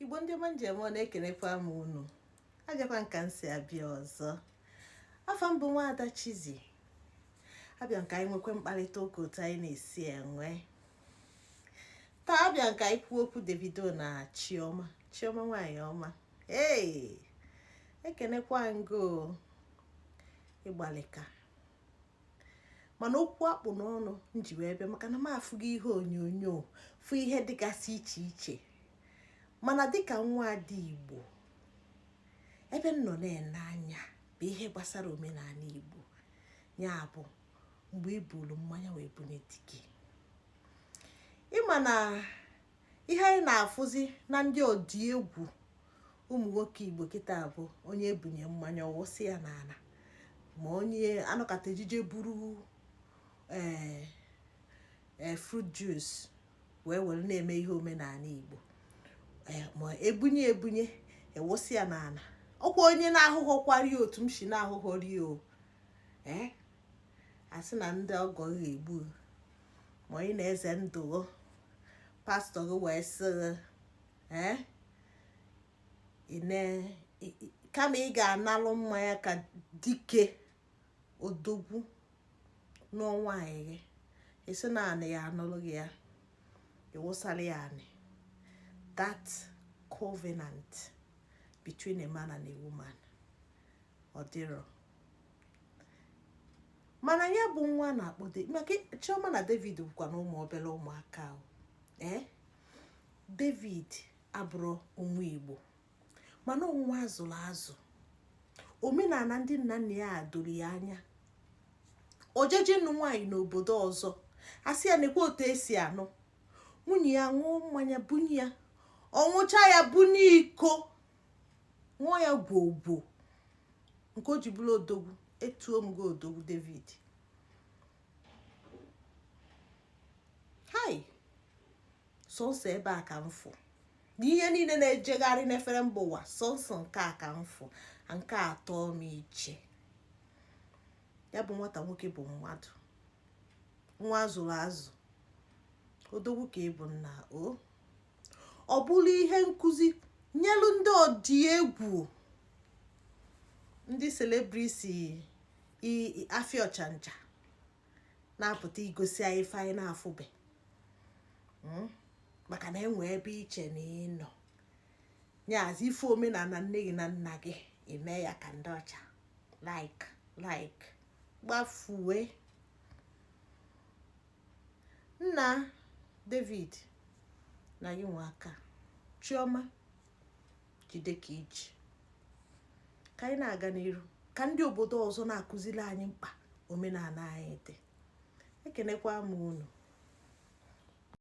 Igbo ndị ọma njem ọ na-ekenekwa m unu. Abịakwa nka nsi abịa ọzọ. Afọ mbụ Nwaada Chizzy. Abịa nka anyị nwekwe mkparịta ụka otu anyị na-esi enwe. Taa abịa nka anyị kwuo okwu Davido na Chioma nwaanyị ọma. Ekenekwa ngo ịgbalịka. Mana okwu akpụ n'ọnụ nji wee bịa maka na m afụghị ihe onyonyo fụ ihe dịgasị iche iche. Mana dịka nwa dị Igbo, ebe m nọ na-ene anya bụ ihe gbasara omenala Igbo. Ya bụ mgbe i buru mmanya wee bunye di gị. Ịma na ihe anyị na-afụzi na ndị odi egwu ụmụ nwoke Igbo kịta bụ onye ebunye mmanya ọwụsị ya n'ala, ma onye anọkata ejije buru fruit juice wee na-eme ihe omenala Igbo. Ma ebunye ewụsị ya n'ala. Ọkwa onye na-ahụghọkwari otu m si na-ahụghọri o. Asị na ndị ọgọ ga-egbu ma onye na-eze ndụ pastọ gị wee sị kama ị ga-analụ mmanya ka dike odogwu n'ọnwa anyị gị, esi na anị ya anụlụ gị ya, ịwụsara ya anị. That covenant between a man and a woman ọ dịrọ. Mana ya bụ nwa na-akpọ maka Chioma na David bụkwa na ụmụ obere ụmụaka ahụ. David abụrụ ụmụ Igbo mana nwa azụrụ azụ. Omenala ndị nna nna ya doro ya anya. Ojeje nụ nwaanyị n'obodo ọzọ, asị ya nekwa otu esi anụ. Nwunye ya ṅụọ mmanya bunye ya, ọṅụcha ya bunye iko, ṅụọ ya gwogwo nke o ji bụrụ odogwu. Etuo m gị odogwu David. Sọnsọ ebe a ka m fụ n'ihe niile na-ejegharị n'efere mba ụwa, sọnsọ nke a ka m fụ, nke atọ m iche. Ya bụ nwata nwoke bụ mmadụ, nwa azụrụ azụ, odogwu ka ịbụ nna o. Ọ bụrụ ihe nkụzi nyelu ndị odi egwu, ndị celebrity afịa ọchanja na-apụta igosi anyị ife anyị na-afụbe. Maka na enwe ebe iche na ịnọ nyazi ife omenala nne gị na nna gị eme ya ka ndị ọcha like gbafue. Nna David na gị nwe aka, Chioma jide ka iji ka anyị na-aga n'iru, ka ndị obodo ọzọ na-akụziri anyị mkpa omenala anyị dị. Ekenekwa m unu.